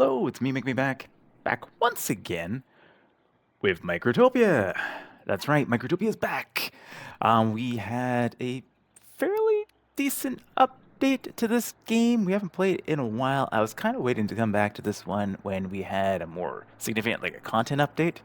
Hello, it's me, back once again with Microtopia. That's right, Microtopia is back. We had a fairly decent update to this game. We haven't played it in a while. I was kind of waiting to come back to this one when we had a more significant, like a content update.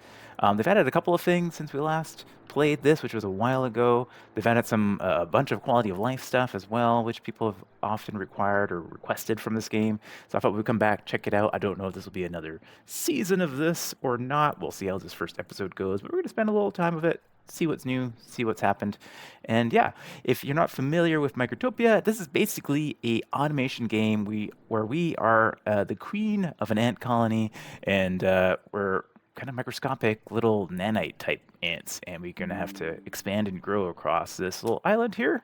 They've added a couple of things since we last played this, which was a while ago. They've added a bunch of quality of life stuff as well, which people have often required or requested from this game. So I thought we'd come back, check it out. I don't know if this will be another season of this or not. We'll see how this first episode goes, but we're going to spend a little time of it, see what's new, see what's happened. And yeah, if you're not familiar with Microtopia, this is basically a automation game where we are the queen of an ant colony, and we're kind of microscopic little nanite type ants, and we're going to have to expand and grow across this little island here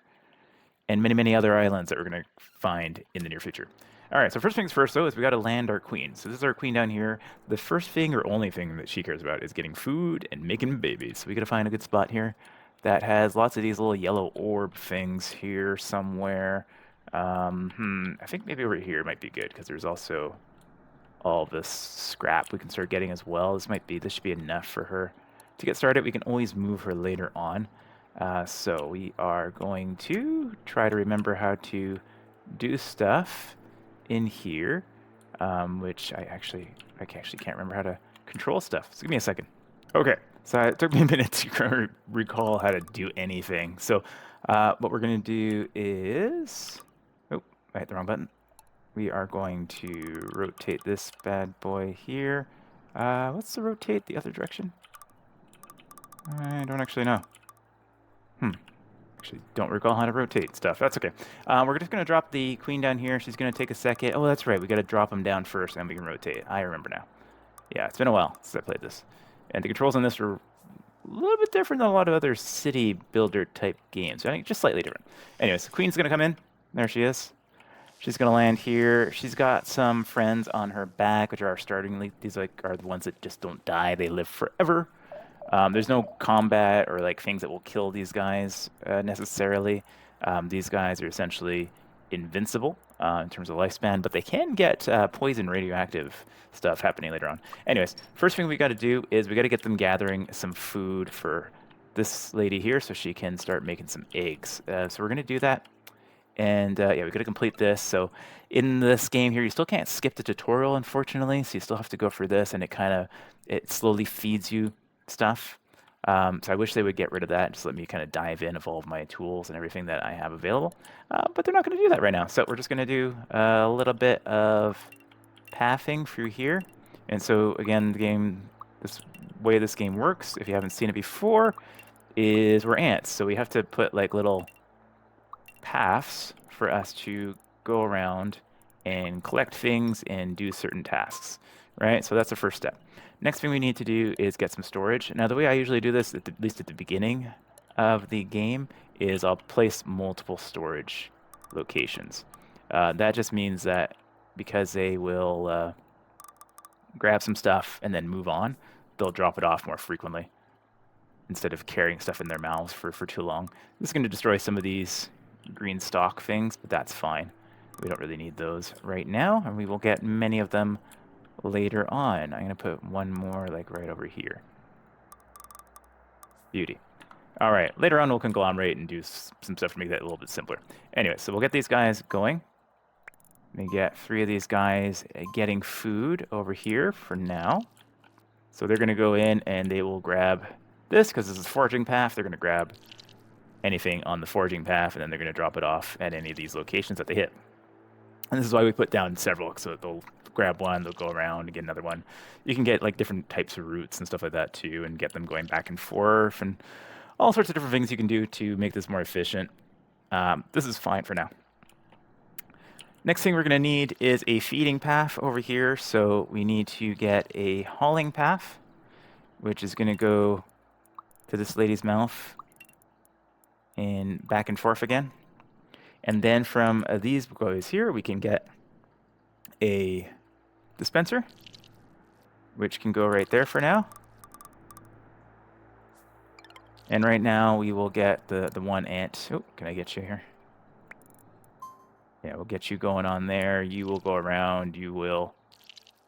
and many other islands that we're going to find in the near future. All right, so first things first, though, is we got to land our queen. So this is our queen down here. The first thing or only thing that she cares about is getting food and making babies. So we got to find a good spot here that has lots of these little yellow orb things here somewhere. I think maybe over here might be good because there's also all this scrap we can start getting as well. This should be enough for her to get started. We can always move her later on. So we are going to try to remember how to do stuff in here, which I actually can't remember how to control stuff. So give me a second. Okay, so it took me a minute to recall how to do anything. So what we're going to do is, oh, I hit the wrong button. We are going to rotate this bad boy here. What's the rotate the other direction? I don't actually know. Actually, don't recall how to rotate stuff. That's okay. We're just going to drop the queen down here. She's going to take a second. Oh, that's right. We got to drop them down first, and we can rotate. I remember now. Yeah, it's been a while since I played this. And the controls on this are a little bit different than a lot of other city builder type games. I think just slightly different. Anyways, the queen's going to come in. There she is. She's going to land here. She's got some friends on her back, which are our starting lead. These are the ones that just don't die. They live forever. There's no combat or things that will kill these guys necessarily. These guys are essentially invincible in terms of lifespan, but they can get poison radioactive stuff happening later on. Anyways, first thing we got to do is we got to get them gathering some food for this lady here so she can start making some eggs. So we're going to do that. And yeah, we got to complete this. So in this game here, you still can't skip the tutorial, unfortunately. So you still have to go through this, and it slowly feeds you stuff. So I wish they would get rid of that. Just let me kind of dive in of all of my tools and everything that I have available. But they're not going to do that right now. So we're just going to do a little bit of pathing through here. And so again, this way this game works, if you haven't seen it before, is we're ants. So we have to put little paths for us to go around and collect things and do certain tasks, right? So that's the first step. Next thing we need to do is get some storage. Now, the way I usually do this, at least at the beginning of the game, is I'll place multiple storage locations. That just means that because they will grab some stuff and then move on, they'll drop it off more frequently instead of carrying stuff in their mouths for too long. This is going to destroy some of these green stalk things, but that's fine. We don't really need those right now, and we will get many of them later on. I'm going to put one more right over here. Beauty. All right, later on we'll conglomerate and do some stuff to make that a little bit simpler. Anyway, so we'll get these guys going. We get 3 of these guys getting food over here for now. So they're going to go in and they will grab this because this is a foraging path. They're going to grab anything on the foraging path, and then they're going to drop it off at any of these locations that they hit. And this is why we put down several, so they'll grab one, they'll go around and get another one. You can get different types of routes and stuff like that too, and get them going back and forth, and all sorts of different things you can do to make this more efficient. This is fine for now. Next thing we're going to need is a feeding path over here, so we need to get a hauling path, which is going to go to this lady's mouth and back and forth again. And then from these guys here, we can get a dispenser, which can go right there for now. And right now we will get the one ant. Oh, can I get you here? Yeah, we'll get you going on there. You will go around. You will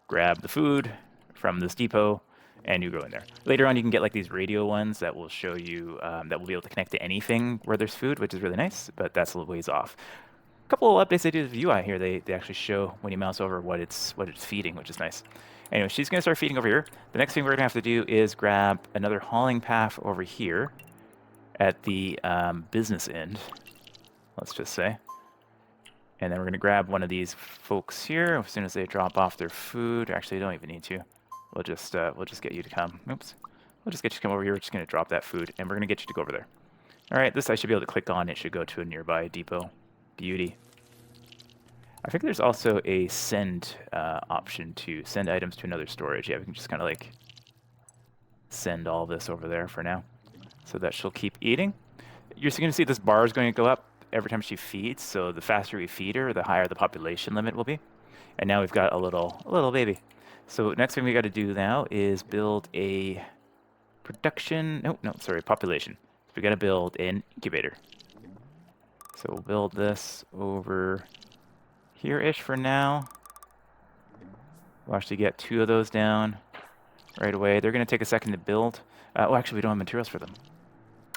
grab the food from this depot, and you go in there. Later on, you can get like these radio ones that will show you, that will be able to connect to anything where there's food, which is really nice, but that's a little ways off. A couple of updates they do to the UI here. They actually show when you mouse over what it's feeding, which is nice. Anyway, she's going to start feeding over here. The next thing we're going to have to do is grab another hauling path over here at the business end, let's just say. And then we're going to grab one of these folks here as soon as they drop off their food. Actually, you don't even need to. We'll just get you to come. Oops. We'll just get you to come over here. We're just going to drop that food, and we're going to get you to go over there. All right, this I should be able to click on. It should go to a nearby depot. Beauty. I think there's also a send option to send items to another storage. Yeah, we can just kind of like send all this over there for now, so that she'll keep eating. You're going to see this bar is going to go up every time she feeds. So the faster we feed her, the higher the population limit will be. And now we've got a little baby. So next thing we got to do now is build a population. So we got to build an incubator. So we'll build this over here-ish for now. We'll actually get 2 of those down right away. They're going to take a second to build. Oh, actually, we don't have materials for them.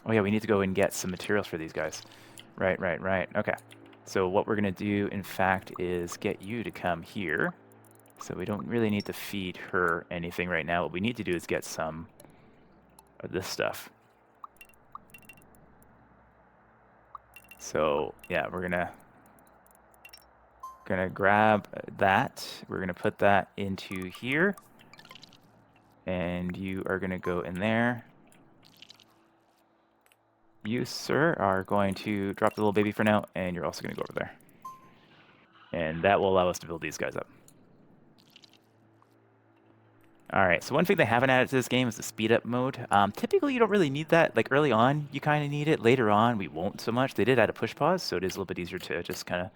Oh, yeah, we need to go and get some materials for these guys. Right. Okay. So what we're going to do, in fact, is get you to come here. So we don't really need to feed her anything right now. What we need to do is get some of this stuff. So, yeah, we're gonna grab that. We're gonna put that into here. And you are gonna go in there. You, sir, are going to drop the little baby for now, and you're also gonna go over there. And that will allow us to build these guys up. Alright, so one thing they haven't added to this game is the speed up mode. Typically you don't really need that. Like early on, you kind of need it. Later on, we won't so much. They did add a push pause, so it is a little bit easier to just kind of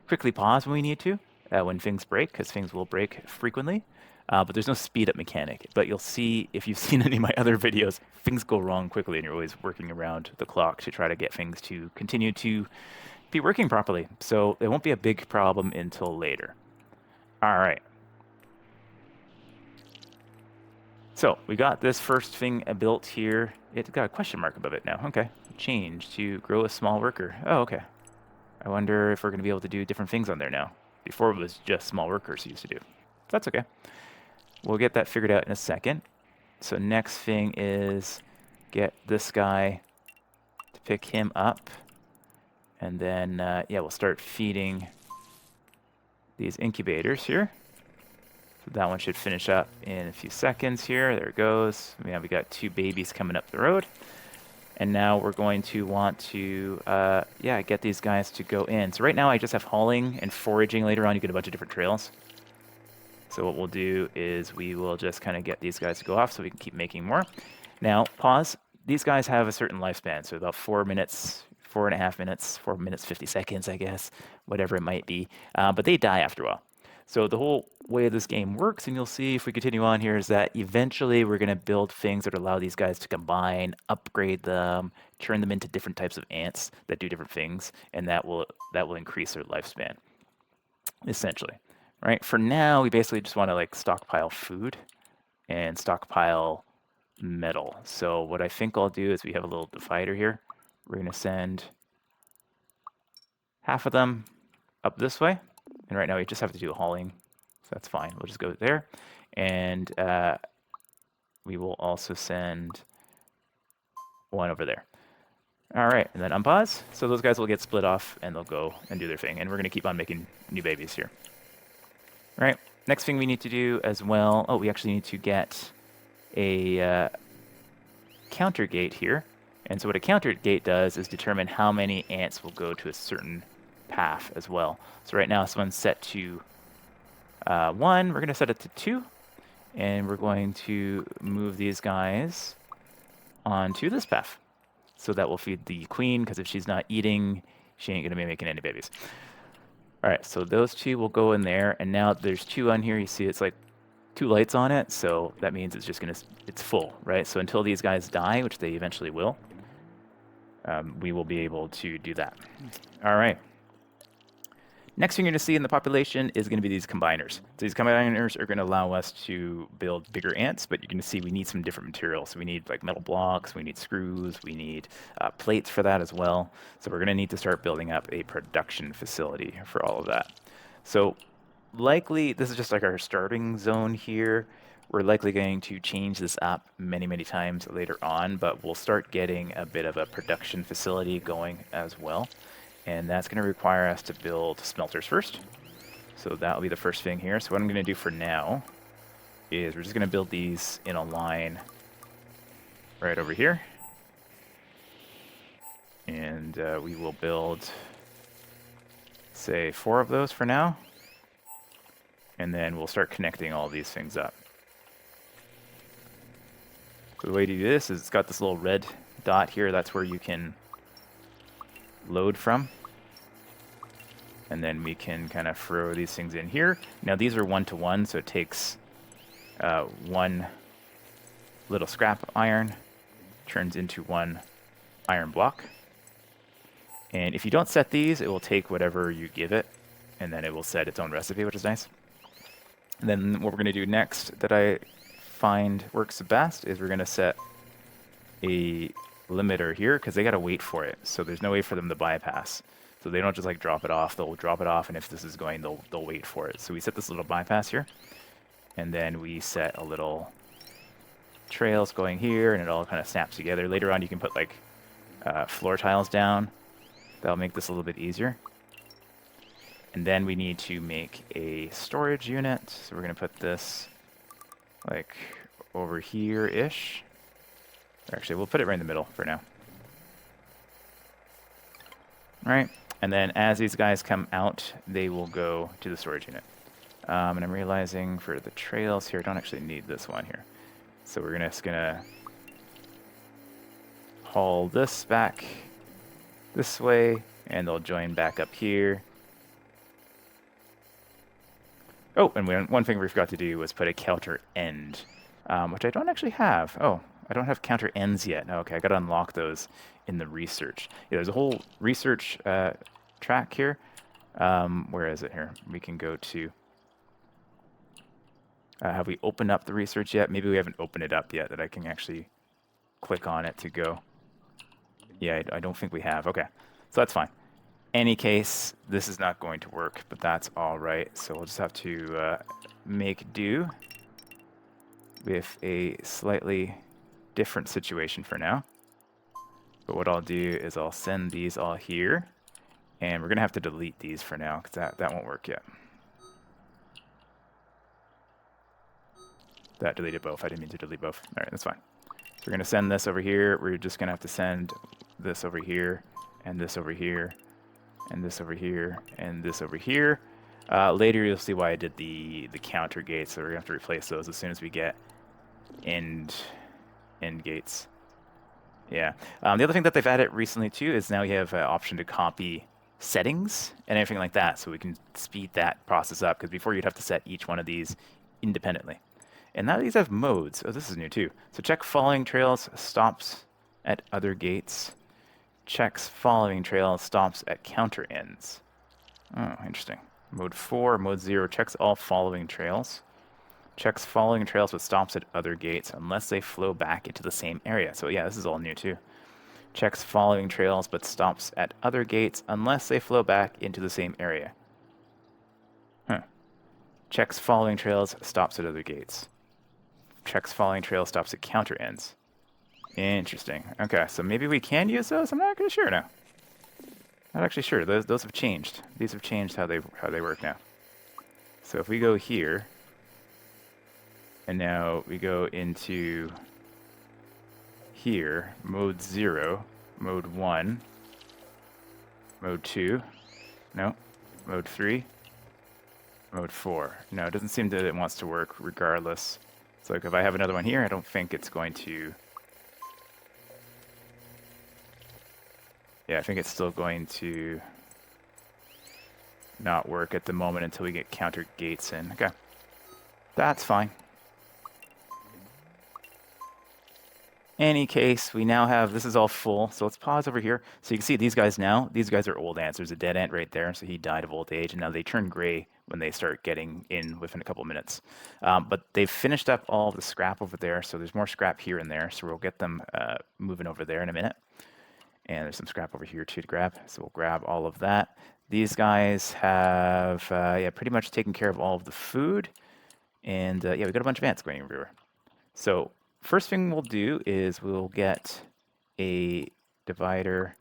quickly pause when we need to, when things break, because things will break frequently. But there's no speed up mechanic. But you'll see, if you've seen any of my other videos, things go wrong quickly, and you're always working around the clock to try to get things to continue to be working properly. So it won't be a big problem until later. Alright. So we got this first thing built here. It's got a question mark above it now. Okay. Change to grow a small worker. Oh, okay. I wonder if we're going to be able to do different things on there now. Before it was just small workers used to do. That's okay. We'll get that figured out in a second. So next thing is get this guy to pick him up. And then, yeah, we'll start feeding these incubators here. That one should finish up in a few seconds here. There it goes. Yeah, we got 2 babies coming up the road. And now we're going to want to, yeah, get these guys to go in. So right now I just have hauling and foraging. Later on you get a bunch of different trails. So what we'll do is we will just kind of get these guys to go off so we can keep making more. Now, pause. These guys have a certain lifespan. So about 4 minutes, 4.5 minutes, 4 minutes, 50 seconds, I guess, whatever it might be. But they die after a while. So the whole way this game works, and you'll see if we continue on here, is that eventually we're going to build things that allow these guys to combine, upgrade them, turn them into different types of ants that do different things, and that will increase their lifespan, essentially. Right? For now, we basically just want to like stockpile food and stockpile metal. So what I think I'll do is we have a little divider here. We're going to send half of them up this way. And right now we just have to do hauling, so that's fine. We'll just go there. And we will also send one over there. All right, and then unpause. So those guys will get split off, and they'll go and do their thing. And we're going to keep on making new babies here. All right, next thing we need to do as well. Oh, we actually need to get a counter gate here. And so what a counter gate does is determine how many ants will go to a certain path as well. So right now this one's set to 1. We're going to set it to 2. And we're going to move these guys onto this path. So that will feed the queen, because if she's not eating, she ain't going to be making any babies. All right, so those 2 will go in there. And now there's 2 on here. You see it's like 2 lights on it. So that means it's just going to, it's full, right? So until these guys die, which they eventually will, we will be able to do that. All right. Next thing you're going to see in the population is going to be these combiners. So these combiners are going to allow us to build bigger ants, but you're going to see we need some different materials. So we need like metal blocks, we need screws, we need plates for that as well. So we're going to need to start building up a production facility for all of that. So likely, this is just like our starting zone here. We're likely going to change this up many, many times later on, but we'll start getting a bit of a production facility going as well. And that's going to require us to build smelters first. So that'll be the first thing here. So what I'm going to do for now is we're just going to build these in a line right over here. And we will build, say, 4 of those for now. And then we'll start connecting all these things up. So the way to do this is it's got this little red dot here. That's where you can load from. And then we can kind of throw these things in here. Now these are 1-to-1, so it takes 1 little scrap iron, turns into 1 iron block. And if you don't set these, it will take whatever you give it, and then it will set its own recipe, which is nice. And then what we're going to do next that I find works the best is we're going to set a limiter here, because they got to wait for it. So there's no way for them to bypass. So they don't just like drop it off. They'll drop it off, and if this is going, they'll wait for it. So we set this little bypass here, and then we set a little trails going here, and it all kind of snaps together. Later on, you can put like floor tiles down. That'll make this a little bit easier. And then we need to make a storage unit. So we're going to put this like over here-ish. Actually, we'll put it right in the middle for now. All right. And then as these guys come out, they will go to the storage unit. And I'm realizing for the trails here, I don't actually need this one here. So we're just going to haul this back this way, and they'll join back up here. Oh, and one thing we forgot to do was put a counter end, which I don't actually have. Oh, I don't have counter ends yet. Okay, I got to unlock those in the research. Yeah, there's a whole research track here. Where is it here? We can go to... have we opened up the research yet? Maybe we haven't opened it up yet that I can actually click on it to go. Yeah, I don't think we have. Okay, so that's fine. Any case, this is not going to work, but that's all right. So we'll just have to make do with a slightly different situation for now. But what I'll do is I'll send these all here, and we're going to have to delete these for now because that won't work yet. That deleted both. I didn't mean to delete both. All right, that's fine. So we're going to send this over here. We're just going to have to send this over here, and this over here, and this over here, and this over here. Later you'll see why I did the counter gates, so we're going to have to replace those as soon as we get end gates. Yeah. The other thing that they've added recently too is now you have an option to copy settings and everything like that, so we can speed that process up, because before you'd have to set each one of these independently. And now these have modes. Oh, this is new too. So check following trails, stops at other gates. Checks following trails, stops at counter ends. Oh, interesting. Mode 4, mode 0, checks all following trails. Checks following trails but stops at other gates unless they flow back into the same area. So yeah, this is all new too. Checks following trails but stops at other gates unless they flow back into the same area. Huh. Checks following trails, stops at other gates. Checks following trails, stops at counter ends. Interesting. Okay, so maybe we can use those? I'm not really sure now. Not actually sure. Those have changed. These have changed how they work now. So if we go here, and now we go into here, mode 0, mode 1, mode 2, no, mode 3, mode 4. No, it doesn't seem that it wants to work regardless. So like if I have another one here, I don't think it's going to... Yeah, I think it's still going to not work at the moment until we get counter gates in. Okay, that's fine. Any case, we now have, this is all full, so let's pause over here. So you can see these guys now, these guys are old ants. There's a dead ant right there, so he died of old age, and now they turn gray when they start getting in within a couple of minutes. But they've finished up all the scrap over there, so there's more scrap here and there, so we'll get them moving over there in a minute. And there's some scrap over here too to grab, so we'll grab all of that. These guys have, yeah, pretty much taken care of all of the food, and yeah, we got a bunch of ants going everywhere. So first thing we'll do is we'll get a divider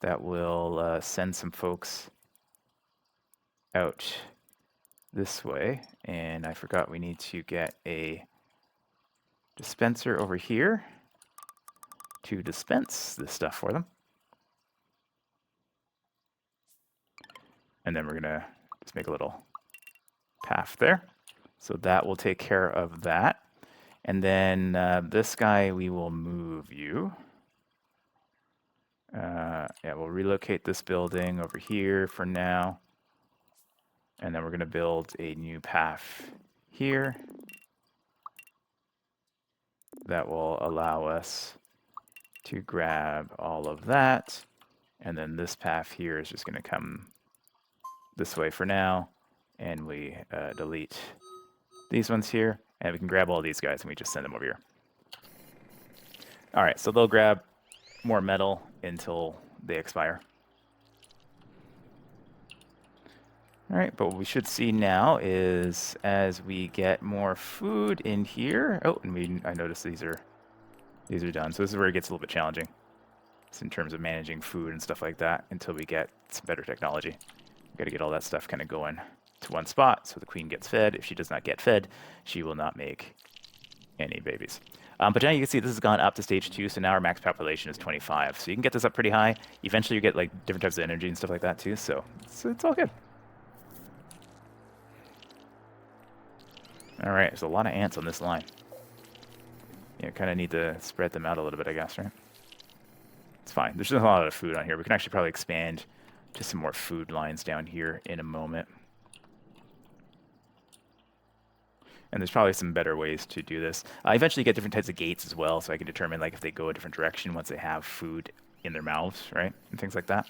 that will send some folks out this way. And I forgot we need to get a dispenser over here to dispense this stuff for them. And then we're going to just make a little path there. So that will take care of that. And then this guy, we will move you. Yeah, we'll relocate this building over here for now. And then we're going to build a new path here that will allow us to grab all of that. And then this path here is just going to come this way for now. And we delete these ones here. And we can grab all these guys and we just send them over here. All right, so they'll grab more metal until they expire. All right, but what we should see now is as we get more food in here. Oh, and I noticed these are done. So this is where it gets a little bit challenging. It's in terms of managing food and stuff like that until we get some better technology. We've got to get all that stuff kind of going to one spot so the queen gets fed. If she does not get fed, she will not make any babies. But now you can see this has gone up to stage 2, so now our max population is 25. So you can get this up pretty high. Eventually you get like different types of energy and stuff like that too, so it's all good. All right, there's a lot of ants on this line. Yeah, kind of need to spread them out a little bit, I guess, right? It's fine. There's just a lot of food on here. We can actually probably expand to some more food lines down here in a moment. And there's probably some better ways to do this. Eventually you get different types of gates as well, so I can determine like if they go a different direction once they have food in their mouths, right? And things like that.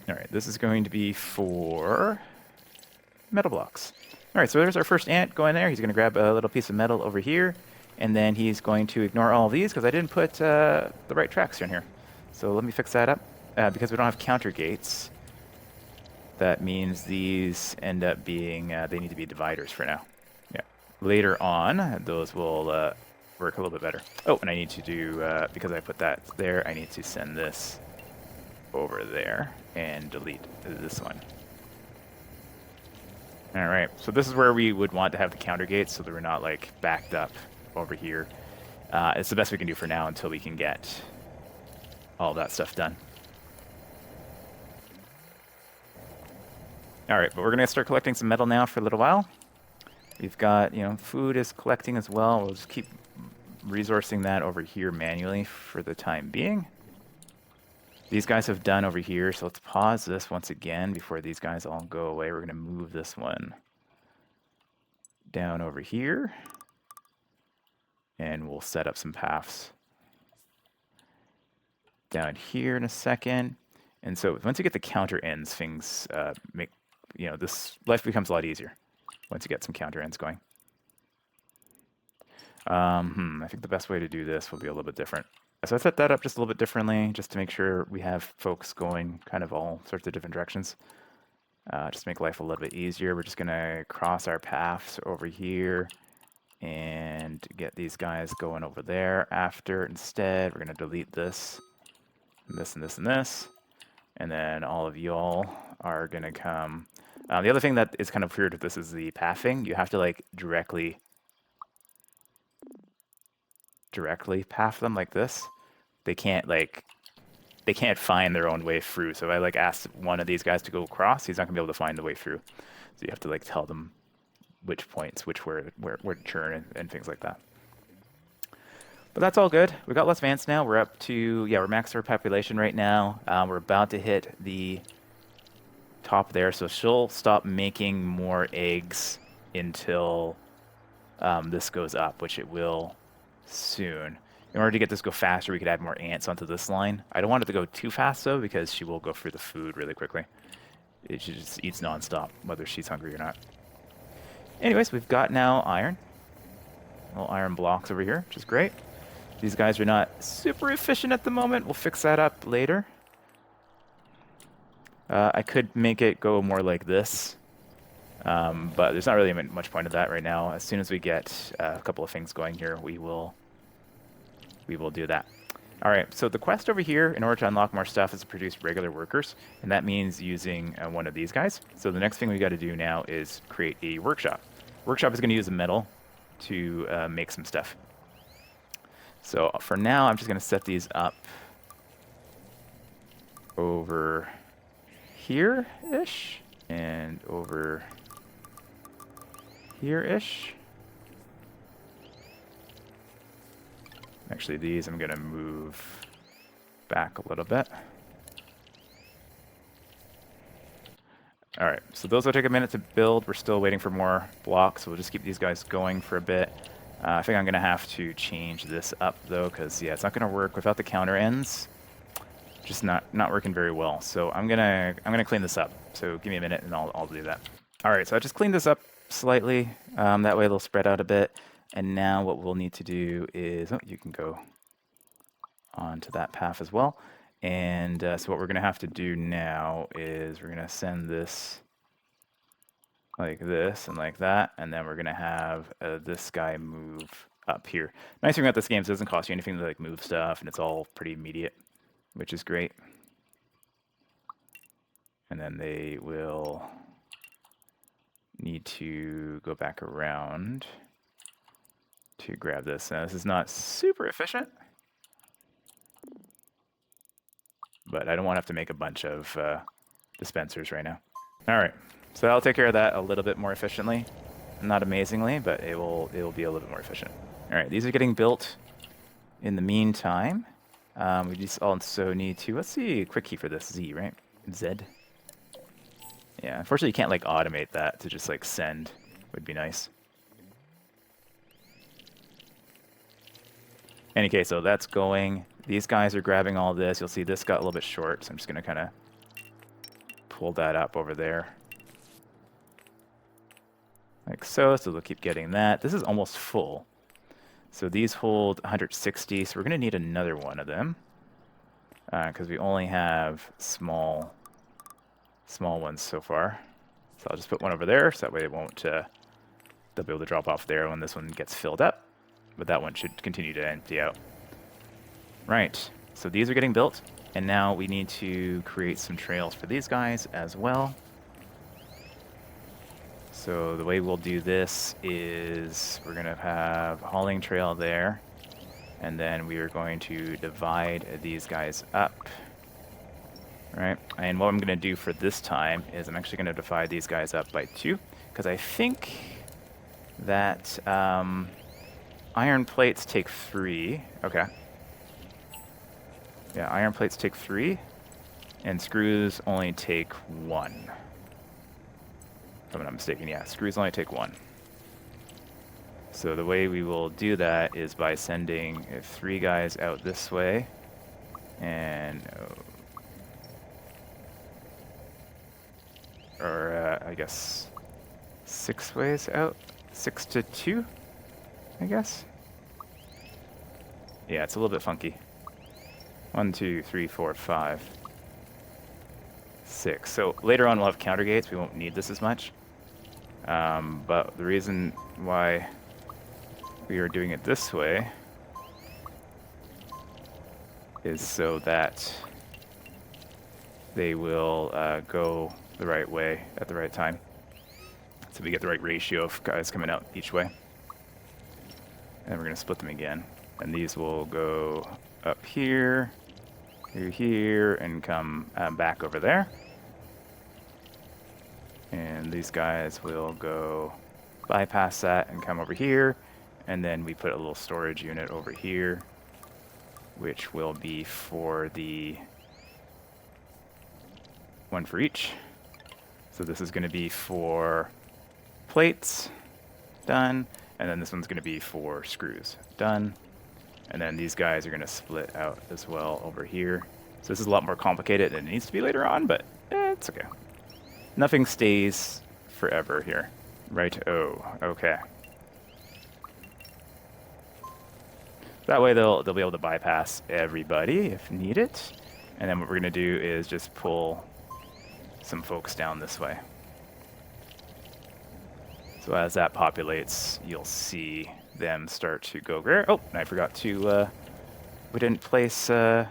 All right, this is going to be for metal blocks. All right, so there's our first ant going there. He's going to grab a little piece of metal over here, and then he's going to ignore all of these because I didn't put the right tracks in here. So let me fix that up. Because we don't have counter gates, that means these end up being, they need to be dividers for now. Yeah. Later on, those will work a little bit better. Oh, and I need to do, because I put that there, I need to send this over there and delete this one. All right, so this is where we would want to have the counter gates so that we're not like backed up over here. It's the best we can do for now until we can get all that stuff done. All right, but we're gonna start collecting some metal now for a little while. We've got, you know, food is collecting as well. We'll just keep resourcing that over here manually for the time being. These guys have done over here, so let's pause this once again before these guys all go away. We're gonna move this one down over here, and we'll set up some paths down here in a second. And so once you get the counter ends, things make, you know, this life becomes a lot easier once you get some counter ends going. I think the best way to do this will be a little bit different. So I set that up just a little bit differently, just to make sure we have folks going kind of all sorts of different directions. Just to make life a little bit easier. We're just gonna cross our paths over here and get these guys going over there after. Instead, we're gonna delete this, and this, and this, and this. And then all of y'all are gonna come. The other thing that is kind of weird with this is the pathing. You have to like directly path them like this. They can't find their own way through. So if I like ask one of these guys to go across, he's not gonna be able to find the way through. So you have to like tell them which points, where to turn and things like that. But that's all good. We've got less ants now. We're up to, yeah, we're maxed our population right now. We're about to hit the top there. So she'll stop making more eggs until this goes up, which it will soon. In order to get this go faster, we could add more ants onto this line. I don't want it to go too fast, though, because she will go for the food really quickly. She just eats nonstop, whether she's hungry or not. Anyways, we've got now iron. Little iron blocks over here, which is great. These guys are not super efficient at the moment. We'll fix that up later. I could make it go more like this, but there's not really much point of that right now. As soon as we get a couple of things going here, we will do that. All right, so the quest over here, in order to unlock more stuff, is to produce regular workers, and that means using one of these guys. So the next thing we got to do now is create a workshop. Workshop is going to use the metal to make some stuff. So for now, I'm just going to set these up over here-ish and over here-ish. Actually, these I'm going to move back a little bit. All right, so those will take a minute to build. We're still waiting for more blocks, so we'll just keep these guys going for a bit. I think I'm going to have to change this up, though, because, yeah, it's not going to work without the counter ends. Just not working very well. So I'm gonna clean this up. So give me a minute, and I'll do that. All right, so I just cleaned this up slightly. That way they'll spread out a bit. And now what we'll need to do is, oh, you can go onto that path as well. And so what we're going to have to do now is we're going to send this like this and like that, and then we're going to have this guy move up here. Nice thing about this game is it doesn't cost you anything to like move stuff, and it's all pretty immediate, which is great. And then they will need to go back around to grab this. Now, this is not super efficient, but I don't want to have to make a bunch of dispensers right now. All right, so I'll take care of that a little bit more efficiently. Not amazingly, but it will be a little bit more efficient. All right, these are getting built. In the meantime, we just also need to, let's see, quick key for this, Z, right? Z. Yeah, unfortunately you can't like automate that to just like send, would be nice. Any case, so that's going. These guys are grabbing all this. You'll see this got a little bit short, so I'm just gonna kind of pull that up over there. Like so they'll keep getting that. This is almost full. So these hold 160, so we're going to need another one of them because we only have small ones so far. So I'll just put one over there, so that way it won't, they'll be able to drop off there when this one gets filled up, but that one should continue to empty out. Right, so these are getting built, and now we need to create some trails for these guys as well. So the way we'll do this is we're going to have a hauling trail there, and then we are going to divide these guys up, right? And what I'm going to do for this time is I'm actually going to divide these guys up by 2, because I think that iron plates take 3. Okay. Yeah, iron plates take 3, and screws only take 1. If I'm not mistaken, yeah, screws only take 1. So the way we will do that is by sending 3 guys out this way, and I guess 6 ways out, 6 to 2, I guess. Yeah, it's a little bit funky. 1, 2, 3, 4, 5, 6. So later on we'll have counter gates. We won't need this as much. But the reason why we are doing it this way is so that they will go the right way at the right time. So we get the right ratio of guys coming out each way. And we're going to split them again. And these will go up here, here, and come back over there. And these guys will go bypass that and come over here. And then we put a little storage unit over here, which will be for the one for each. So this is going to be for plates, done. And then this one's going to be for screws. Done. And then these guys are going to split out as well over here. So this is a lot more complicated than it needs to be later on, but it's okay. Nothing stays forever here. Right, oh, okay. That way they'll be able to bypass everybody if needed. And then what we're going to do is just pull some folks down this way. So as that populates, you'll see them start to go there. Oh, and I forgot to, we didn't place the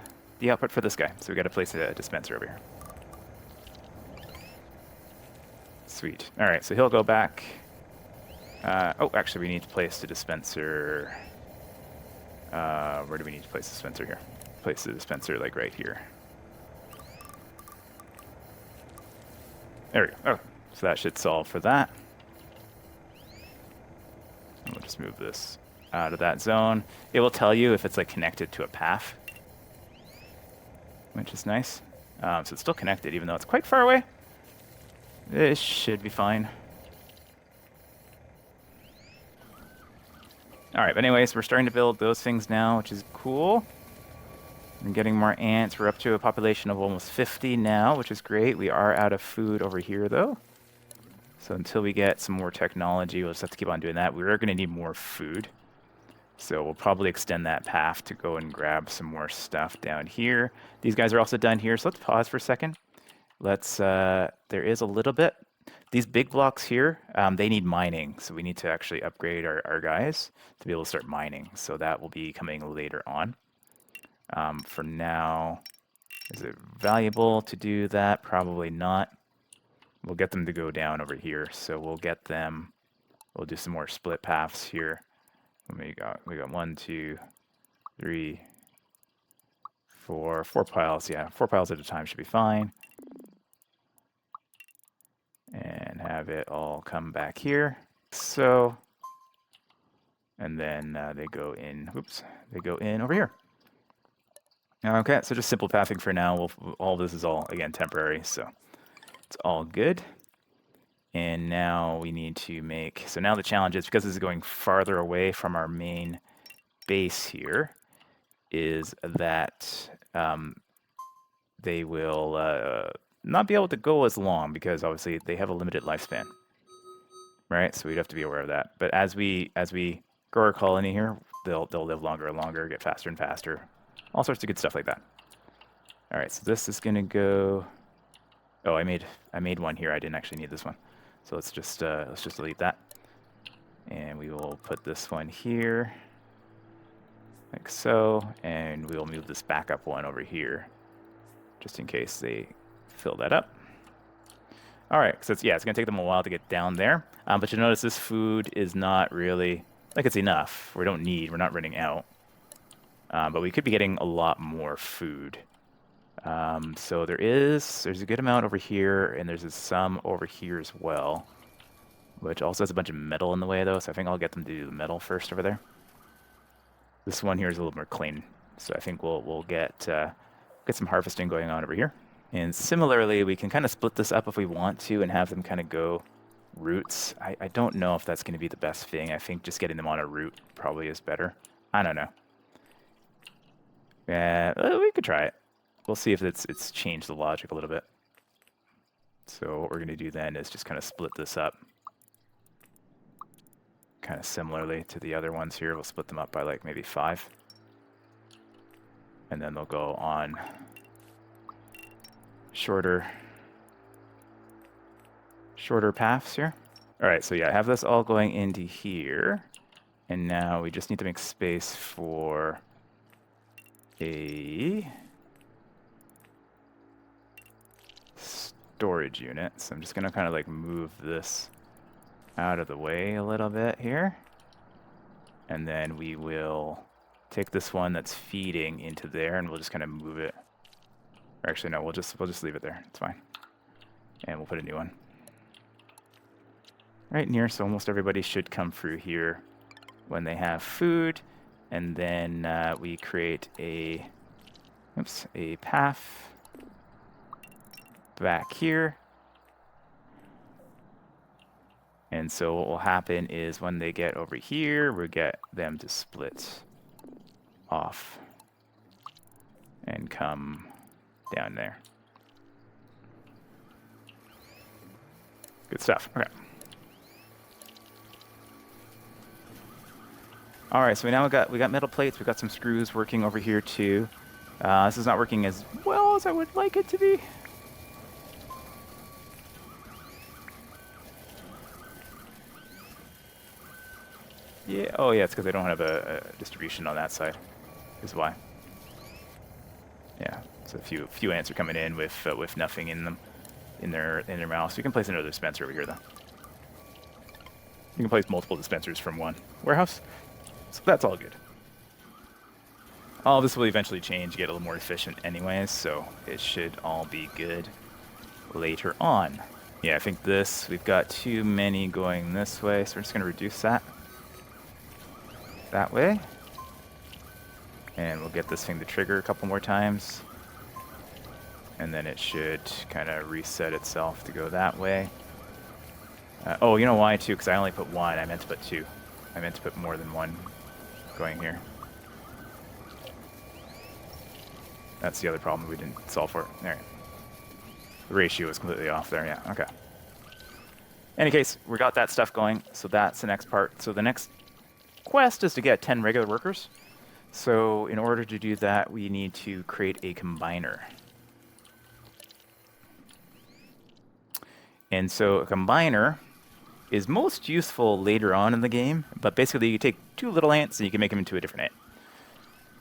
output for this guy, so we got to place a dispenser over here. Sweet. All right, so he'll go back. Oh, actually, we need to place the dispenser. Where do we need to place the dispenser here? Place the dispenser like right here. There we go. Oh, so that should solve for that. And we'll just move this out of that zone. It will tell you if it's like connected to a path, which is nice. So it's still connected, even though it's quite far away. This should be fine. All right, but anyways, we're starting to build those things now, which is cool. I'm getting more ants. We're up to a population of almost 50 now, which is great. We are out of food over here, though. So until we get some more technology, we'll just have to keep on doing that. We are going to need more food. So we'll probably extend that path to go and grab some more stuff down here. These guys are also done here, so let's pause for a second. Let's, there is a little bit. These big blocks here, they need mining. So we need to actually upgrade our guys to be able to start mining. So that will be coming later on. For now, is it valuable to do that? Probably not. We'll get them to go down over here. So we'll get them, we'll do some more split paths here. We got 1, 2, 3, 4 piles. Yeah, 4 piles at a time should be fine. And have it all come back here. So, and then they go in, oops, they go in over here. Okay, so just simple pathing for now. All this is all, again, temporary, so it's all good. And now we need to make, so now the challenge is, because this is going farther away from our main base here, is that they will not be able to go as long, because obviously they have a limited lifespan, right? So we'd have to be aware of that. But as we grow our colony here, they'll live longer and longer, get faster and faster, all sorts of good stuff like that. All right, so this is gonna go. Oh, I made one here. I didn't actually need this one, so let's just delete that, and we will put this one here, like so, and we'll move this backup one over here, just in case they fill that up. All right, so it's going to take them a while to get down there. But you'll notice this food is not really, like, it's enough. We're not running out. But we could be getting a lot more food. So there's a good amount over here, and there's some over here as well, which also has a bunch of metal in the way, though, so I think I'll get them to do the metal first over there. This one here is a little more clean, so I think we'll get some harvesting going on over here. And similarly, we can kind of split this up if we want to and have them kind of go routes. I don't know if that's going to be the best thing. I think just getting them on a route probably is better. I don't know. Yeah, we could try it. We'll see if it's changed the logic a little bit. So what we're going to do then is just kind of split this up. Kind of similarly to the other ones here. We'll split them up by like maybe 5. And then they'll go on shorter paths here. All right, so yeah, I have this all going into here. And now we just need to make space for a storage unit. So I'm just gonna kind of like move this out of the way a little bit here. And then we will take this one that's feeding into there, and we'll just kind of move it. Or actually, no, we'll just leave it there. It's fine. And we'll put a new one right in here, so almost everybody should come through here when they have food. And then we create a path back here. And so what will happen is when they get over here, we'll get them to split off and come down there. Good stuff. Okay. All right, so we got metal plates. We got some screws working over here too. This is not working as well as I would like it to be. Yeah. Oh, yeah. It's because I don't have a distribution on that side. Is why. Yeah. So a few ants are coming in with nothing in them, in their mouths. You can place another dispenser over here though. You can place multiple dispensers from one warehouse. So that's all good. All this will eventually change, get a little more efficient anyways, so it should all be good later on. Yeah, I think we've got too many going this way, so we're just going to reduce that way. And we'll get this thing to trigger a couple more times. And then it should kind of reset itself to go that way. Oh, you know why too? Because I only put one. I meant to put two. I meant to put more than one going here. That's the other problem we didn't solve for. All right. The ratio is completely off there. Yeah, okay. Any case, we got that stuff going, so that's the next part. So the next quest is to get 10 regular workers. So in order to do that, we need to create a combiner. And so a combiner is most useful later on in the game, but basically you take two little ants and you can make them into a different ant.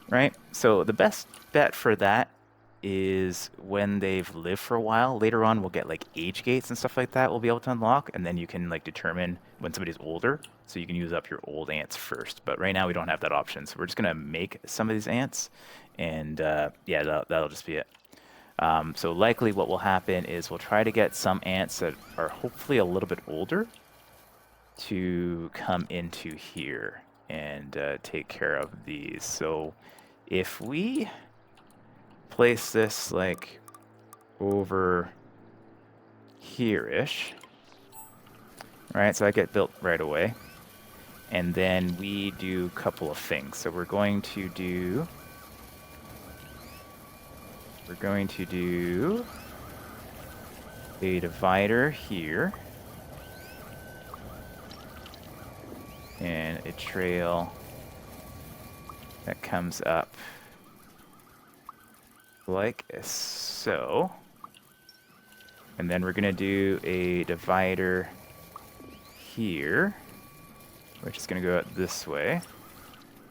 Right? So the best bet for that is when they've lived for a while. Later on, we'll get like age gates and stuff like that we'll be able to unlock, and then you can like determine when somebody's older, so you can use up your old ants first. But right now we don't have that option, so we're just gonna make some of these ants, and yeah, that'll just be it. So likely what will happen is we'll try to get some ants that are hopefully a little bit older to come into here and take care of these. So if we place this like over here-ish, right? So I get built right away. And then we do a couple of things. So we're going to do a divider here. And a trail that comes up like so. And then we're going to do a divider here, which is going to go out this way.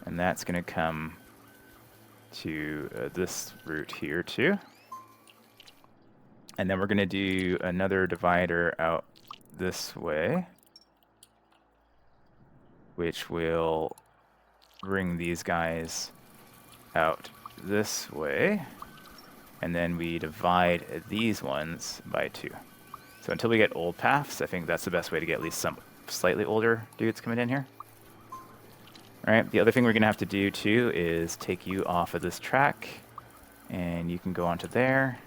And that's going to come to this route here too. And then we're going to do another divider out this way, which will bring these guys out this way. And then we divide these ones by 2. So until we get old paths, I think that's the best way to get at least some slightly older dudes coming in here. All right, the other thing we're gonna have to do too is take you off of this track, and you can go onto there.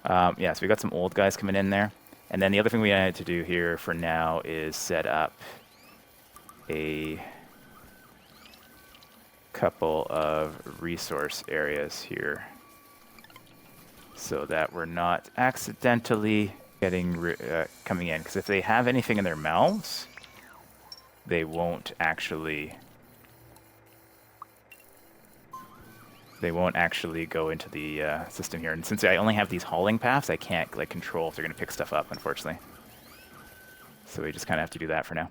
Yeah, so we got some old guys coming in there. And then the other thing we need to do here for now is set up a couple of resource areas here so that we're not accidentally getting coming in, because if they have anything in their mouths, they won't actually go into the system here. And since I only have these hauling paths, I can't like control if they're going to pick stuff up, unfortunately. So we just kind of have to do that for now.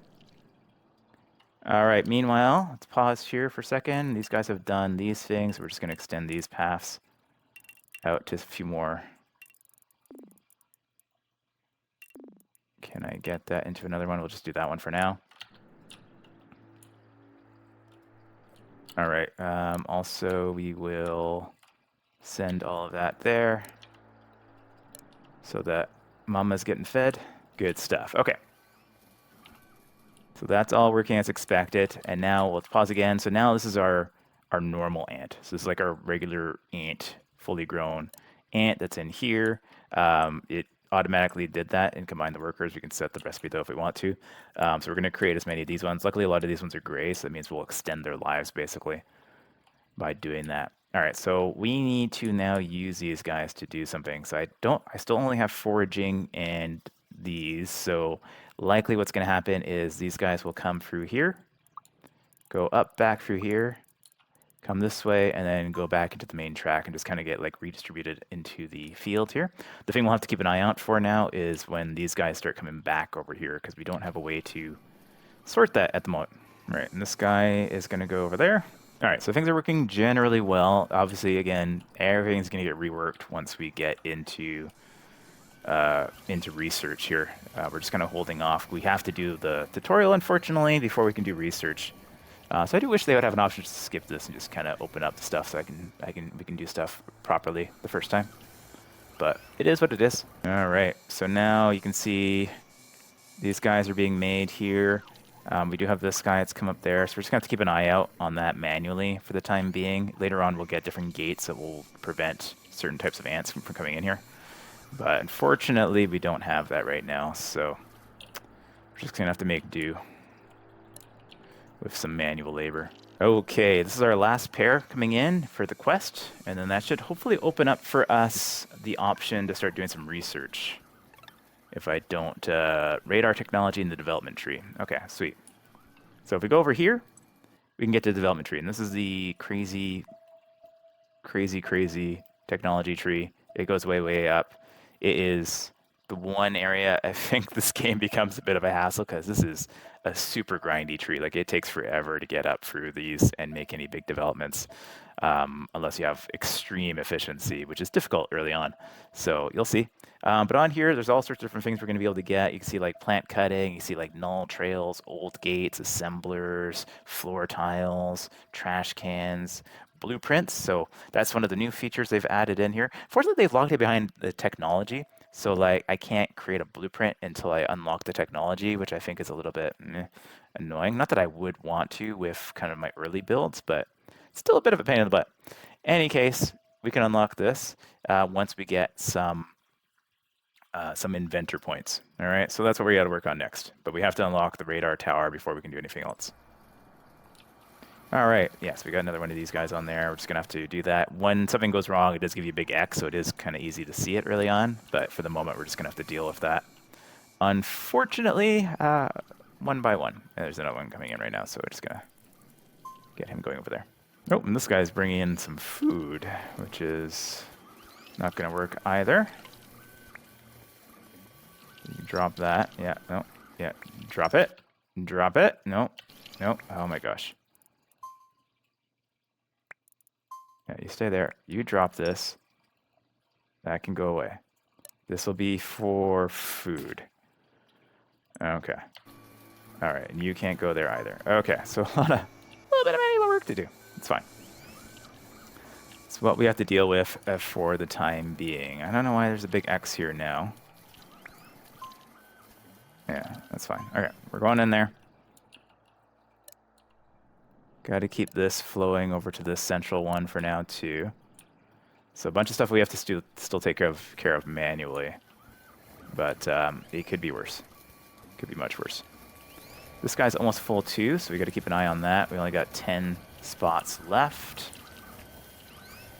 All right, meanwhile, let's pause here for a second. These guys have done these things. We're just going to extend these paths out to a few more. Can I get that into another one? We'll just do that one for now. All right, also we will send all of that there so that Mama's getting fed. Good stuff. Okay. So that's all working as expected. And now let's pause again. So now this is our normal ant. So this is like our regular ant, fully grown ant that's in here. It automatically did that and combined the workers. We can set the recipe though if we want to. So we're going to create as many of these ones. Luckily, a lot of these ones are gray, so that means we'll extend their lives basically by doing that. All right, so we need to now use these guys to do something. So I still only have foraging and these. So likely what's going to happen is these guys will come through here, go up back through here, come this way, and then go back into the main track and just kind of get like redistributed into the field here. The thing we'll have to keep an eye out for now is when these guys start coming back over here, because we don't have a way to sort that at the moment. All right, and this guy is going to go over there. All right, so things are working generally well. Obviously, again, everything's going to get reworked once we get into research here. We're just kind of holding off. We have to do the tutorial, unfortunately, before we can do research. So I do wish they would have an option to skip this and just kind of open up the stuff so we can do stuff properly the first time. But it is what it is. All right, so now you can see these guys are being made here. We do have this guy that's come up there, so we're just going to have to keep an eye out on that manually for the time being. Later on, we'll get different gates that will prevent certain types of ants from coming in here. But unfortunately, we don't have that right now, so we're just going to have to make do with some manual labor. Okay, this is our last pair coming in for the quest, and then that should hopefully open up for us the option to start doing some research. If I don't radar technology in the development tree. Okay, sweet. So if we go over here, we can get to the development tree. And this is the crazy technology tree. It goes way, way up. It is the one area I think this game becomes a bit of a hassle because this is a super grindy tree. Like it takes forever to get up through these and make any big developments. Unless you have extreme efficiency, which is difficult early on. So you'll see. But on here, there's all sorts of different things we're going to be able to get. You can see like plant cutting, you see like null trails, old gates, assemblers, floor tiles, trash cans, blueprints. So that's one of the new features they've added in here. Fortunately, they've locked it behind the technology. So like I can't create a blueprint until I unlock the technology, which I think is a little bit annoying. Not that I would want to with kind of my early builds, but still a bit of a pain in the butt. In any case, we can unlock this once we get some inventor points. All right, so that's what we got to work on next. But we have to unlock the radar tower before we can do anything else. All right, yes, we got another one of these guys on there. We're just gonna have to do that. When something goes wrong, it does give you a big X, so it is kind of easy to see it early on. But for the moment, we're just gonna have to deal with that. Unfortunately, one by one. And there's another one coming in right now, so we're just gonna get him going over there. Oh, and this guy's bringing in some food, which is not going to work either. You drop that. Yeah, no. Yeah, drop it. Drop it. No. No. Oh my gosh. Yeah, you stay there. You drop this. That can go away. This will be for food. Okay. All right, and you can't go there either. Okay, so a little bit of manual work to do. It's fine. It's what we have to deal with for the time being. I don't know why there's a big X here now. Yeah, that's fine. Okay, we're going in there. Got to keep this flowing over to this central one for now too. So a bunch of stuff we have to still take care of manually. But it could be worse. Could be much worse. This guy's almost full too, so we got to keep an eye on that. We only got 10 spots left.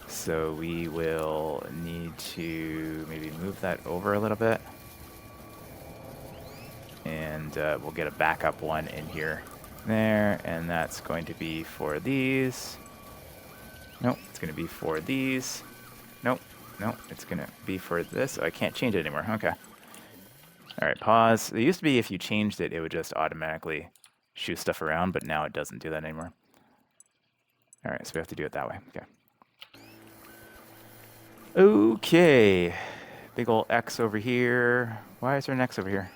So we will need to maybe move that over a little bit. And we'll get a backup one in here. There, and that's going to be for these. Nope, it's going to be for these. Nope, nope, it's going to be for this. Oh, I can't change it anymore. Okay. All right, pause. It used to be if you changed it, it would just automatically shoot stuff around, but now it doesn't do that anymore. All right, so we have to do it that way. Okay. Okay. Big old X over here. Why is there an X over here?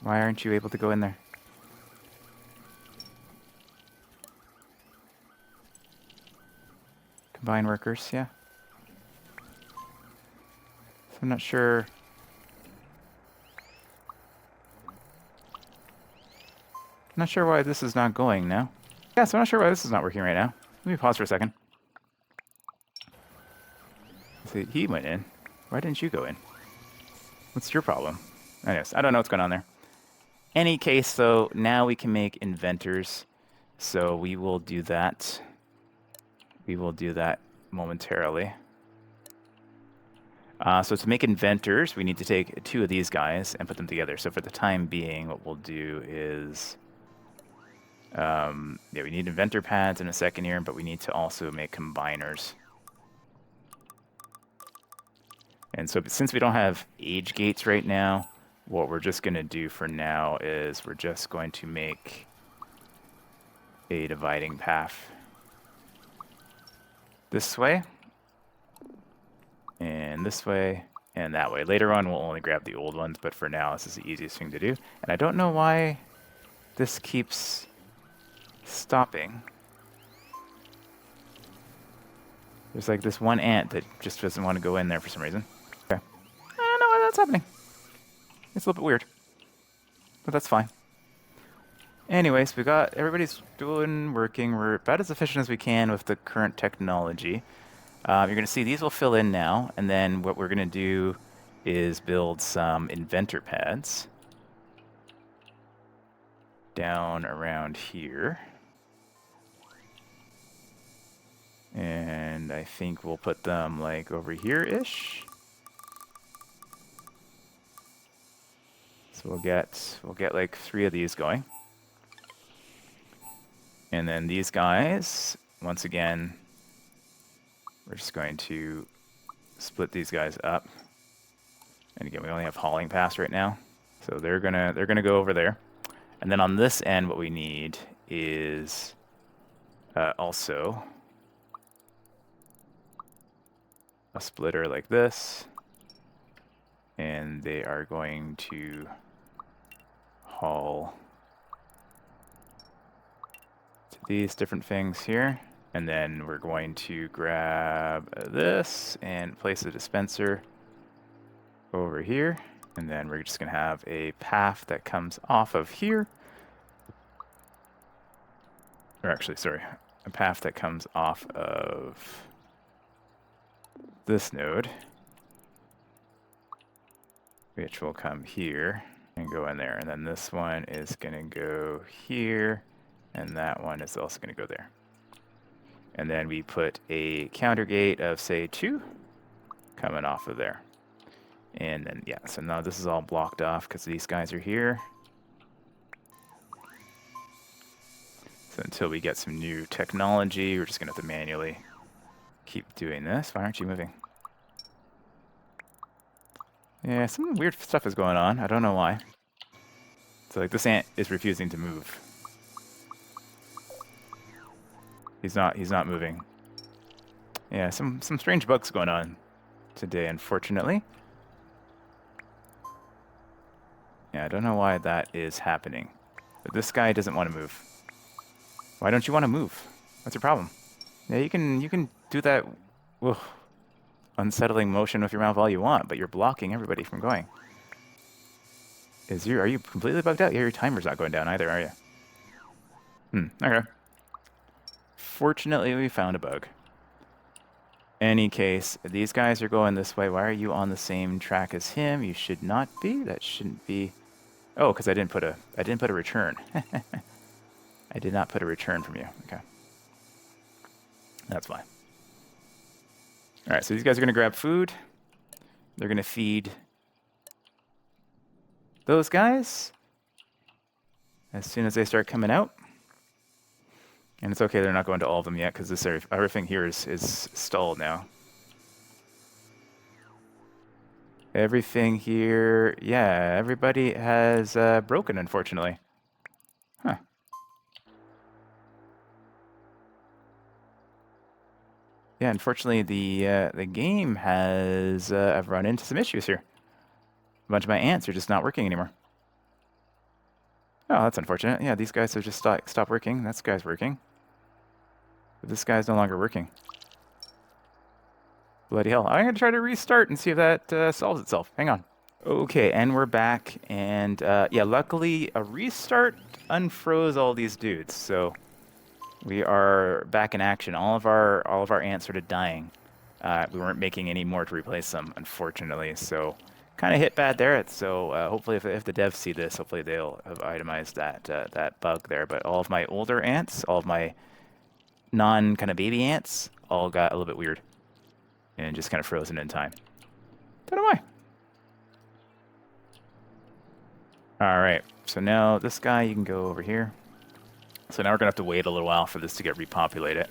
Why aren't you able to go in there? Combine workers, yeah. So I'm not sure. I'm not sure why this is not going now. Yeah, so I'm not sure why this is not working right now. Let me pause for a second. See, he went in. Why didn't you go in? What's your problem? Anyways, I don't know what's going on there. Any case, though, now we can make inventors. So we will do that. We will do that momentarily. So to make inventors, we need to take 2 of these guys and put them together. So for the time being, what we'll do is... yeah, we need inventor pads in a second here, but we need to also make combiners. And so since we don't have age gates right now, what we're just going to do for now is we're just going to make a dividing path this way, and this way, and that way. Later on, we'll only grab the old ones, but for now, this is the easiest thing to do. And I don't know why this keeps stopping. There's like this one ant that just doesn't want to go in there for some reason. Okay. I don't know why that's happening. It's a little bit weird, but that's fine. Anyways, we got everybody's working. We're about as efficient as we can with the current technology. You're going to see these will fill in now, and then what we're going to do is build some inventor pads down around here. And I think we'll put them like over here-ish. So we'll get like 3 of these going. And then these guys, once again, we're just going to split these guys up. And again, we only have hauling paths right now, so they're gonna go over there. And then on this end, what we need is also a splitter like this, and they are going to haul to these different things here. And then we're going to grab this and place a dispenser over here. And then we're just going to have a path that comes off of here. Or actually, sorry, a path that comes off of this node, which will come here and go in there. And then this one is going to go here, and that one is also going to go there. And then we put a counter gate of, say, 2 coming off of there. And then, yeah, so now this is all blocked off because these guys are here. So until we get some new technology, we're just going to have to manually keep doing this. Why aren't you moving? Yeah, some weird stuff is going on. I don't know why. So, like, this ant is refusing to move. He's not moving. Yeah, some strange bugs going on today, unfortunately. Yeah, I don't know why that is happening. But this guy doesn't want to move. Why don't you want to move? What's your problem? Yeah, you can do that unsettling motion with your mouth all you want, but you're blocking everybody from going. Are you completely bugged out? Yeah, your timer's not going down either, are you? Okay. Fortunately, we found a bug. Any case, these guys are going this way. Why are you on the same track as him? You should not be. That shouldn't be. Oh, because I didn't put a return. I did not put a return from you. Okay. That's fine. All right, so these guys are going to grab food. They're going to feed those guys as soon as they start coming out. And it's okay, they're not going to all of them yet because this everything here is stalled now. Everything here, yeah, everybody has broken, unfortunately. Huh. Yeah, unfortunately, the game has I've run into some issues here. A bunch of my ants are just not working anymore. Oh, that's unfortunate. Yeah, these guys have just stopped working. That guy's working. But this guy's no longer working. Bloody hell. I'm going to try to restart and see if that solves itself. Hang on. Okay, and we're back. And yeah, luckily a restart unfroze all these dudes. So we are back in action. All of our ants started dying. We weren't making any more to replace them, unfortunately. So kind of hit bad there. So hopefully, if the devs see this, hopefully they'll have itemized that bug there. But all of my older ants, all of my non kind of baby ants, all got a little bit weird and just kind of frozen in time. Don't know why. All right, so now this guy, you can go over here. So now we're gonna have to wait a little while for this to get repopulated,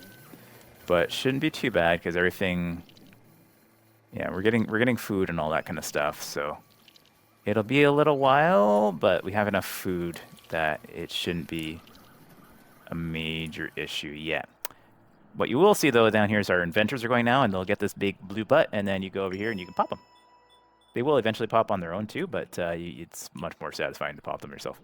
but shouldn't be too bad because everything. Yeah, we're getting food and all that kind of stuff. So it'll be a little while, but we have enough food that it shouldn't be a major issue yet. What you will see though down here is our inventors are going now, and they'll get this big blue butt, and then you go over here and you can pop them. They will eventually pop on their own too, but it's much more satisfying to pop them yourself.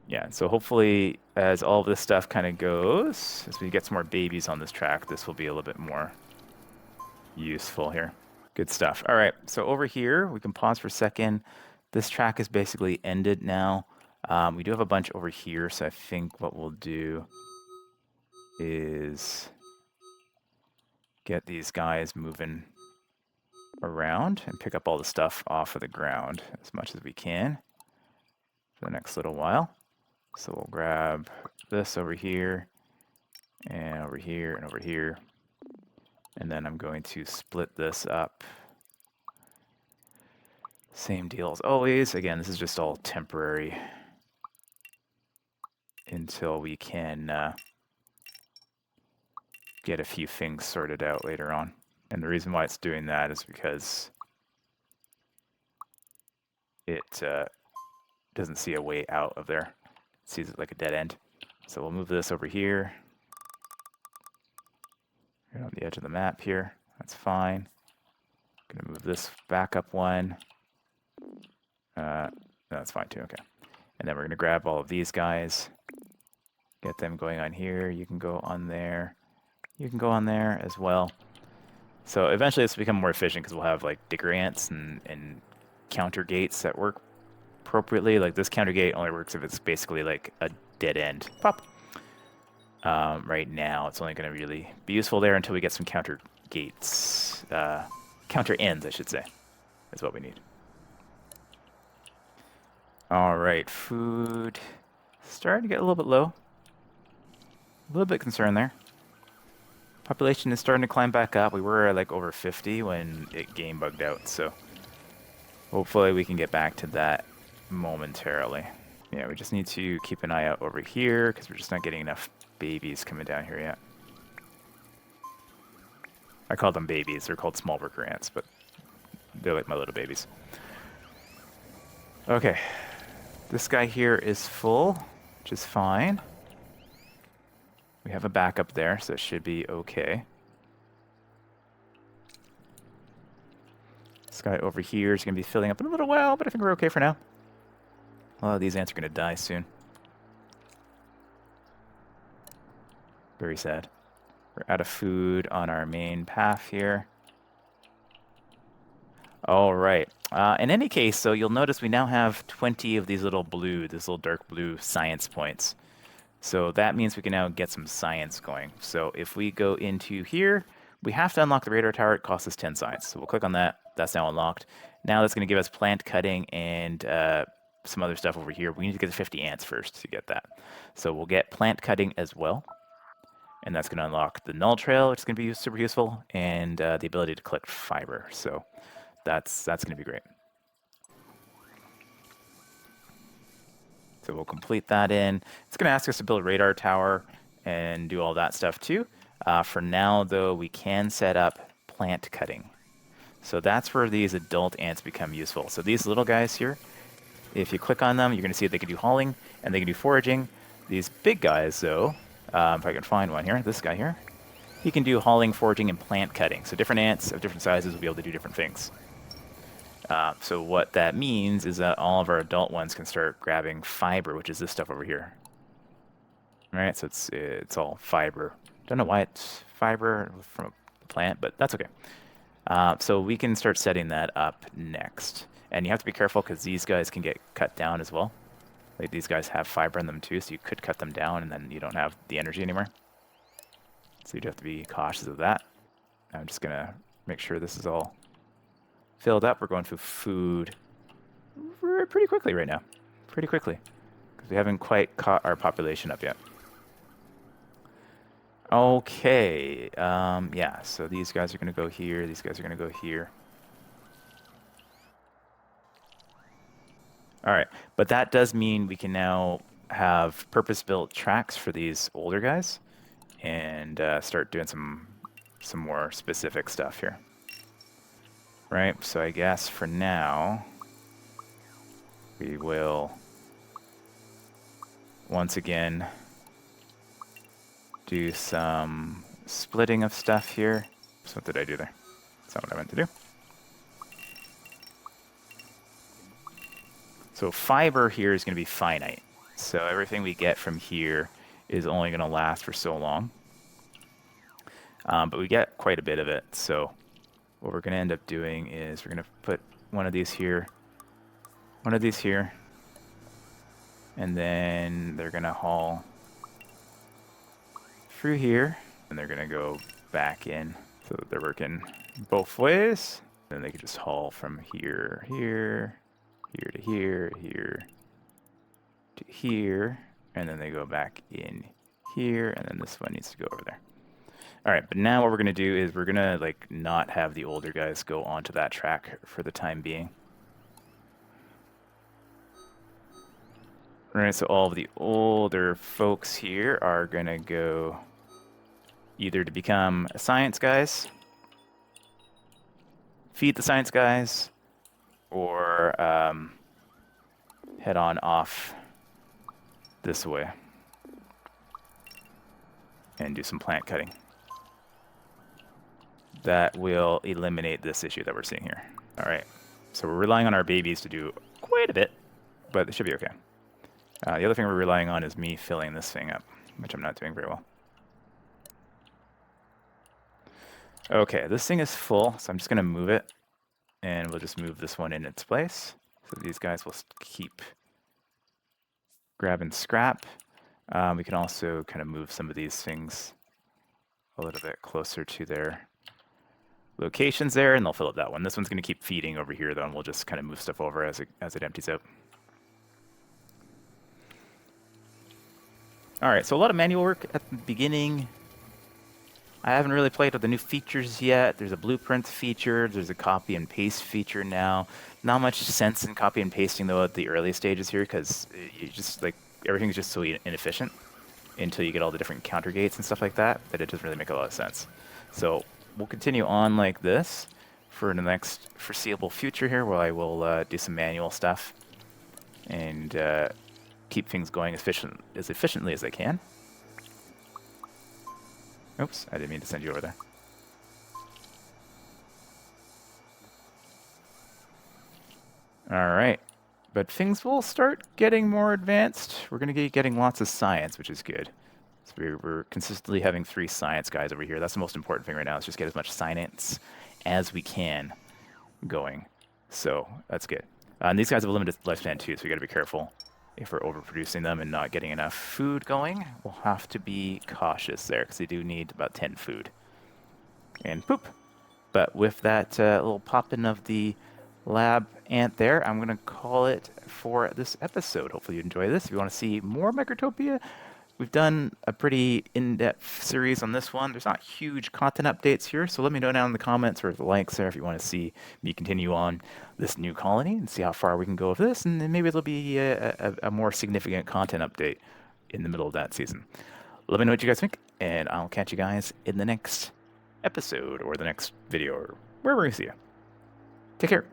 Yeah, so hopefully as all this stuff kind of goes, as we get some more babies on this track, this will be a little bit more useful here. Good stuff. All right, so over here, we can pause for a second. This track is basically ended now. We do have a bunch over here, so I think what we'll do is get these guys moving around and pick up all the stuff off of the ground as much as we can for the next little while. So we'll grab this over here and over here and over here. And then I'm going to split this up. Same deal as always. Again, this is just all temporary until we can get a few things sorted out later on. And the reason why it's doing that is because it doesn't see a way out of there. It sees it like a dead end. So we'll move this over here. Right on the edge of the map here. That's fine. Gonna move this back up one. No, that's fine too, okay. And then we're gonna grab all of these guys, get them going on here. You can go on there. You can go on there as well. So eventually this will become more efficient because we'll have like digger ants and counter gates that work appropriately. Like this counter gate only works if it's basically like a dead end. Pop. Right now it's only going to really be useful there until we get some counter gates. Counter ends, I should say, is what we need. All right, food starting to get a little bit low. A little bit concerned there. Population is starting to climb back up. We were at like over 50 when it game bugged out, so hopefully we can get back to that momentarily. Yeah, we just need to keep an eye out over here because we're just not getting enough babies coming down here yet. I call them babies. They're called small worker ants, but they're like my little babies. Okay, this guy here is full, which is fine. We have a backup there, so it should be okay. This guy over here is going to be filling up in a little while, but I think we're okay for now. A lot of these ants are going to die soon. Very sad. We're out of food on our main path here. All right. In any case, so you'll notice we now have 20 of these little dark blue science points. So that means we can now get some science going. So if we go into here, we have to unlock the radar tower. It costs us 10 science. So we'll click on that. That's now unlocked. Now that's going to give us plant cutting and some other stuff over here. We need to get the 50 ants first to get that. So we'll get plant cutting as well. And that's going to unlock the null trail, which is going to be super useful, and the ability to collect fiber. So that's going to be great. So we'll complete that in. It's going to ask us to build a radar tower and do all that stuff too. For now, though, we can set up plant cutting. So that's where these adult ants become useful. So these little guys here, if you click on them, you're going to see that they can do hauling and they can do foraging. These big guys, though, if I can find one here, this guy here, he can do hauling, foraging, and plant cutting. So different ants of different sizes will be able to do different things. So what that means is that all of our adult ones can start grabbing fiber, which is this stuff over here. All right, so it's all fiber. Don't know why it's fiber from a plant, but that's okay. So we can start setting that up next. And you have to be careful because these guys can get cut down as well. Like these guys have fiber in them too, so you could cut them down and then you don't have the energy anymore. So you'd have to be cautious of that. I'm just gonna make sure this is all filled up. We're going through food pretty quickly right now. Pretty quickly. Because we haven't quite caught our population up yet. Okay. Yeah, so these guys are going to go here. These guys are going to go here. All right. But that does mean we can now have purpose-built tracks for these older guys and start doing some more specific stuff here. Right? So I guess for now, we will once again do some splitting of stuff here. So what did I do there? That's not what I meant to do. So fiber here is going to be finite. So everything we get from here is only going to last for so long. But we get quite a bit of it. So what we're going to end up doing is we're going to put one of these here, one of these here, and then they're going to haul through here, and they're going to go back in so that they're working both ways. Then they can just haul from here, here, here to here, here to here, and then they go back in here, and then this one needs to go over there. All right, but now what we're going to do is we're going to like not have the older guys go onto that track for the time being. All right, so all of the older folks here are going to go either to become science guys, feed the science guys, or head on off this way and do some plant cutting. That will eliminate this issue that we're seeing here. All right, so we're relying on our babies to do quite a bit, but it should be okay. The other thing we're relying on is me filling this thing up, which I'm not doing very well. Okay, this thing is full, so I'm just going to move it, and we'll just move this one in its place. So these guys will keep grabbing scrap. We can also kind of move some of these things a little bit closer to their locations there, and they'll fill up that one. This one's going to keep feeding over here, though, and we'll just kind of move stuff over as it empties out. All right, so a lot of manual work at the beginning. I haven't really played with the new features yet. There's a blueprint feature. There's a copy and paste feature now. Not much sense in copy and pasting, though, at the early stages here, because you just like everything's just so inefficient until you get all the different counter gates and stuff like that it doesn't really make a lot of sense. So we'll continue on like this for the next foreseeable future here, where I will do some manual stuff and keep things going as efficiently as I can. Oops, I didn't mean to send you over there. All right, but things will start getting more advanced. We're going to be getting lots of science, which is good. So we're consistently having 3 science guys over here. That's the most important thing right now, is just get as much science as we can going. So that's good. And these guys have a limited lifespan too, so we got to be careful. If we're overproducing them and not getting enough food going, we'll have to be cautious there, because they do need about 10 food. And poop. But with that little pop-in of the lab ant there, I'm going to call it for this episode. Hopefully you enjoy this. If you want to see more Microtopia, we've done a pretty in-depth series on this one. There's not huge content updates here, so let me know down in the comments or the likes there if you want to see me continue on this new colony and see how far we can go with this, and then maybe there'll be a more significant content update in the middle of that season. Let me know what you guys think, and I'll catch you guys in the next episode or the next video or wherever I see you. Take care.